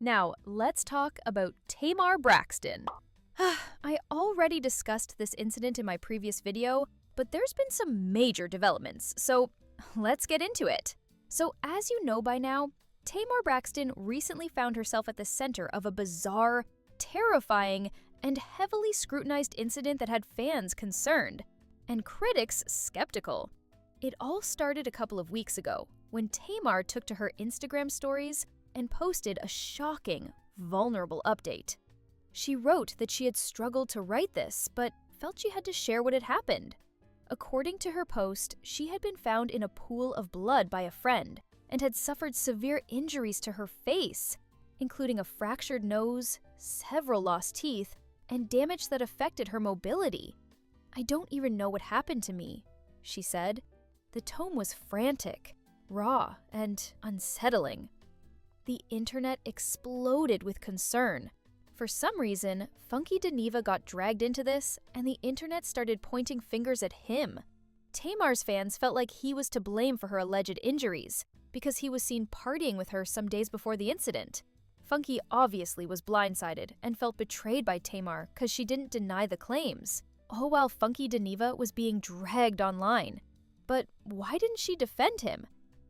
Now, let's talk about Tamar Braxton. I already discussed this incident in my previous video, but there's been some major developments, so let's get into it. So, as you know by now, Tamar Braxton recently found herself at the center of a bizarre, terrifying, and heavily scrutinized incident that had fans concerned, and critics skeptical. It all started a couple of weeks ago, when Tamar took to her Instagram stories and posted a shocking, vulnerable update. She wrote that she had struggled to write this, but felt she had to share what had happened. According to her post, she had been found in a pool of blood by a friend and had suffered severe injuries to her face, including a fractured nose, several lost teeth, and damage that affected her mobility. "I don't even know what happened to me," she said. The tone was frantic, raw, and unsettling. The internet exploded with concern. For some reason, Funky Dineva got dragged into this, and the internet started pointing fingers at him. Tamar's fans felt like he was to blame for her alleged injuries, because he was seen partying with her some days before the incident. Funky obviously was blindsided and felt betrayed by Tamar because she didn't deny the claims, all while Funky Dineva was being dragged online. But why didn't she defend him?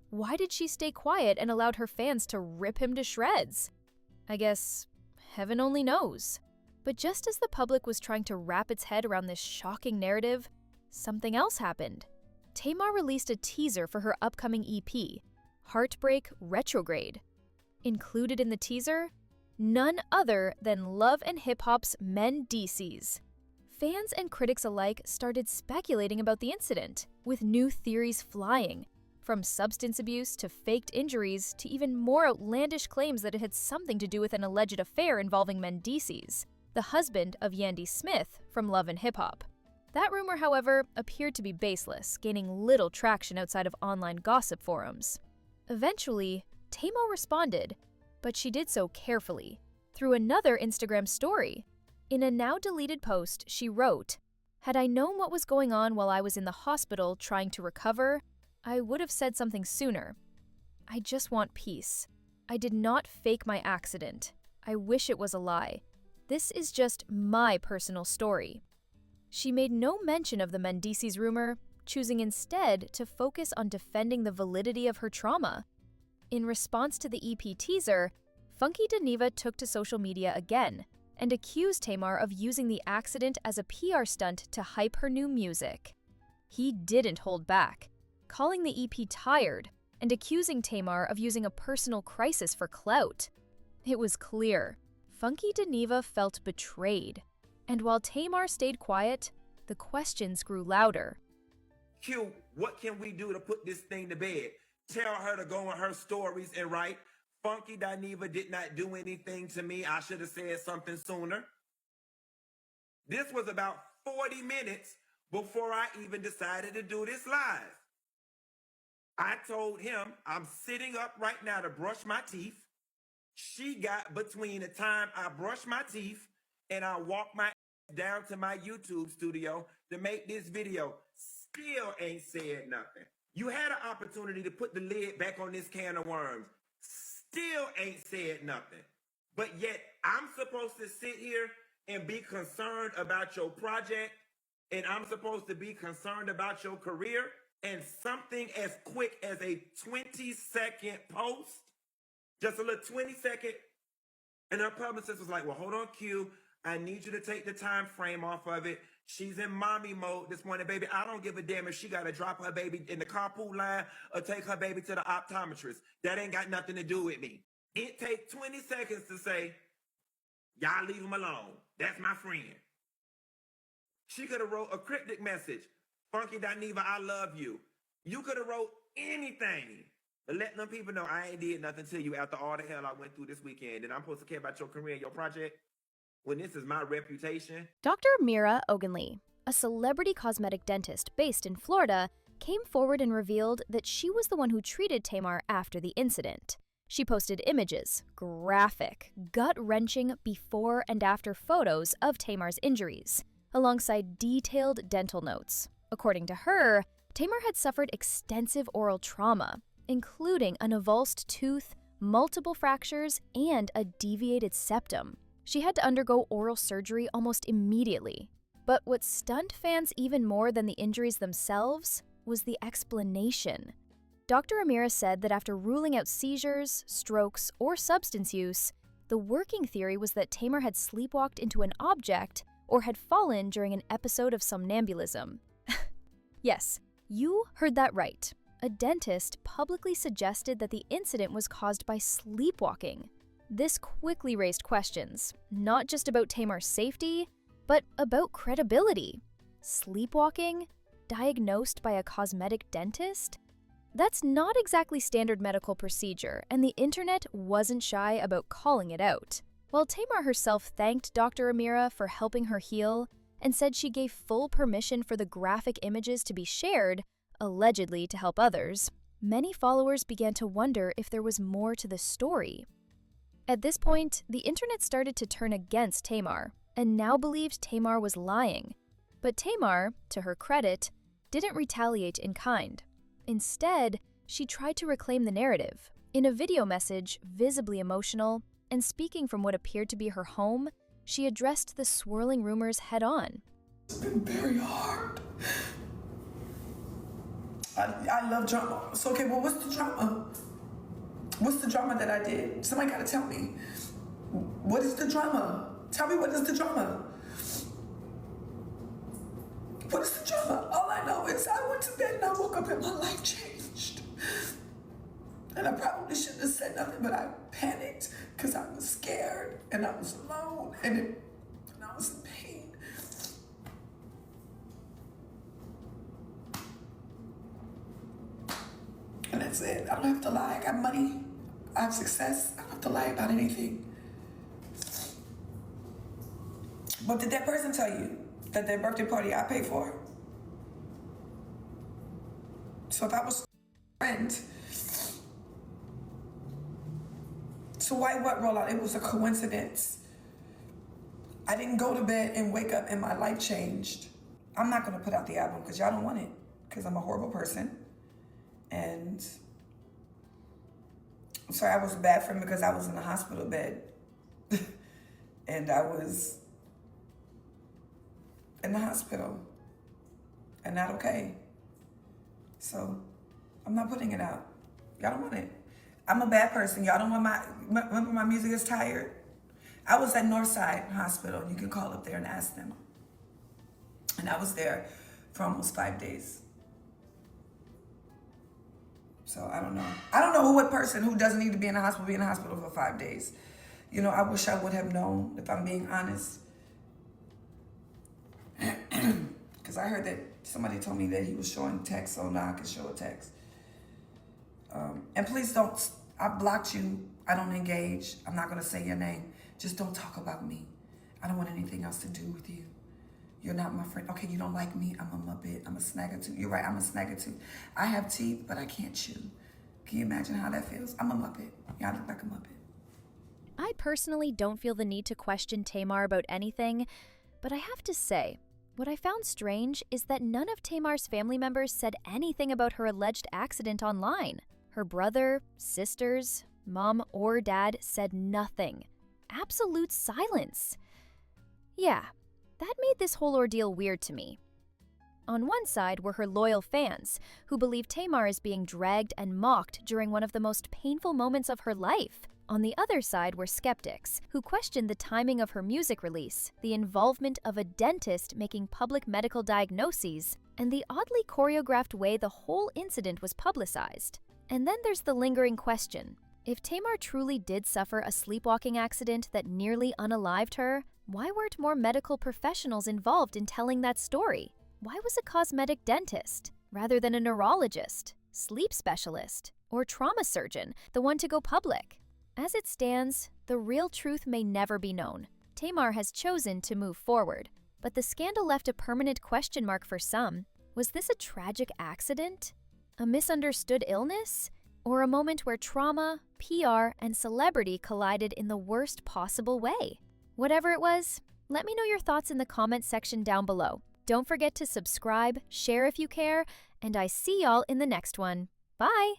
Why did she stay quiet and allowed her fans to rip him to shreds? I guess heaven only knows. But just as the public was trying to wrap its head around this shocking narrative, something else happened. Tamar released a teaser for her upcoming EP, Heartbreak Retrograde. Included in the teaser, none other than Love and Hip Hop's Mendeecees. Fans and critics alike started speculating about the incident, with new theories flying, from substance abuse to faked injuries to even more outlandish claims that it had something to do with an alleged affair involving Mendeecees, the husband of Yandy Smith from Love and Hip Hop. That rumor, however, appeared to be baseless, gaining little traction outside of online gossip forums. Eventually, Tamar responded, but she did so carefully, through another Instagram story. In a now-deleted post, she wrote, "Had I known what was going on while I was in the hospital trying to recover, I would have said something sooner. I just want peace. I did not fake my accident. I wish it was a lie. This is just my personal story." She made no mention of the Mendeecees rumor, choosing instead to focus on defending the validity of her trauma. In response to the EP teaser, Funky Dineva took to social media again and accused Tamar of using the accident as a PR stunt to hype her new music. He didn't hold back, calling the EP tired and accusing Tamar of using a personal crisis for clout. It was clear, Funky Dineva felt betrayed. And while Tamar stayed quiet, the questions grew louder. Q, what can we do to put this thing to bed? Tell her to go on her stories and write, "Funky Dineva did not do anything to me. I should have said something sooner." This was about 40 minutes before I even decided to do this live. I told him I'm sitting up right now to brush my teeth. She got between the time I brush my teeth and I walk my down to my YouTube studio to make this video. Still ain't said nothing. You had an opportunity to put the lid back on this can of worms. Still ain't said nothing. But yet I'm supposed to sit here and be concerned about your project, and I'm supposed to be concerned about your career, and something as quick as a 20-second post, just a little 20-second, and her publicist was like, "Well, hold on, Q. I need you to take the time frame off of it. She's in mommy mode this morning, baby. I don't give a damn if she got to drop her baby in the carpool line or take her baby to the optometrist. That ain't got nothing to do with me." It takes 20 seconds to say, "Y'all leave him alone. That's my friend." She could have wrote a cryptic message. "Funky Dineva, I love you." You could have wrote anything. But let them people know I ain't did nothing to you after all the hell I went through this weekend. And I'm supposed to care about your career and your project when this is my reputation. Dr. Mira Ogunlee, a celebrity cosmetic dentist based in Florida, came forward and revealed that she was the one who treated Tamar after the incident. She posted images, graphic, gut-wrenching before and after photos of Tamar's injuries, alongside detailed dental notes. According to her, Tamar had suffered extensive oral trauma, including an avulsed tooth, multiple fractures, and a deviated septum. She had to undergo oral surgery almost immediately. But what stunned fans even more than the injuries themselves was the explanation. Dr. Amira said that after ruling out seizures, strokes, or substance use, the working theory was that Tamar had sleepwalked into an object or had fallen during an episode of somnambulism. Yes, you heard that right. A dentist publicly suggested that the incident was caused by sleepwalking. This quickly raised questions, not just about Tamar's safety, but about credibility. Sleepwalking? Diagnosed by a cosmetic dentist? That's not exactly standard medical procedure, and the internet wasn't shy about calling it out. While Tamar herself thanked Dr. Amira for helping her heal and said she gave full permission for the graphic images to be shared, allegedly to help others, many followers began to wonder if there was more to the story. At this point, the internet started to turn against Tamar, and now believed Tamar was lying. But Tamar, to her credit, didn't retaliate in kind. Instead, she tried to reclaim the narrative. In a video message, visibly emotional, and speaking from what appeared to be her home, she addressed the swirling rumors head-on. It's been very hard. I love drama. So, okay, well, what's the drama? What's the drama that I did? Somebody gotta tell me. What is the drama? Tell me, what is the drama? What is the drama? All I know is I went to bed and I woke up and my life changed. And I probably shouldn't have said nothing, but I panicked because I was scared and I was alone and I was in pain. And that's it. I don't have to lie. I got money. I have success. I don't have to lie about anything. But did that person tell you that their birthday party I paid for? So if I was a friend, so why what roll out? It was a coincidence. I didn't go to bed and wake up and my life changed. I'm not gonna put out the album because y'all don't want it, because I'm a horrible person. And I'm sorry, I was a bad friend because I was in the hospital bed. And I was in the hospital and not okay. So I'm not putting it out. Y'all don't want it. I'm a bad person. Y'all don't want remember my music is tired? I was at Northside Hospital. You can call up there and ask them. And I was there for almost 5 days. So I don't know. I don't know what person who doesn't need to be in the hospital be in the hospital for 5 days. You know, I wish I would have known, if I'm being honest. Because I heard that somebody told me that he was showing text, so now I can show a text. And please don't, I blocked you. I don't engage. I'm not going to say your name. Just don't talk about me. I don't want anything else to do with you. You're not my friend. Okay, you don't like me. I'm a muppet. I'm a snagger-tooth. You're right, I'm a snagger-tooth. I have teeth, but I can't chew. Can you imagine how that feels? I'm a muppet. Yeah, I look like a muppet. I personally don't feel the need to question Tamar about anything, but I have to say, what I found strange is that none of Tamar's family members said anything about her alleged accident online. Her brother, sisters, mom, or dad said nothing. Absolute silence. Yeah, that made this whole ordeal weird to me. On one side were her loyal fans, who believe Tamar is being dragged and mocked during one of the most painful moments of her life. On the other side were skeptics, who questioned the timing of her music release, the involvement of a dentist making public medical diagnoses, and the oddly choreographed way the whole incident was publicized. And then there's the lingering question. If Tamar truly did suffer a sleepwalking accident that nearly unalived her, why weren't more medical professionals involved in telling that story? Why was a cosmetic dentist, rather than a neurologist, sleep specialist, or trauma surgeon, the one to go public? As it stands, the real truth may never be known. Tamar has chosen to move forward, but the scandal left a permanent question mark for some. Was this a tragic accident? A misunderstood illness? Or a moment where trauma, PR, and celebrity collided in the worst possible way? Whatever it was, let me know your thoughts in the comments section down below. Don't forget to subscribe, share if you care, and I see y'all in the next one. Bye!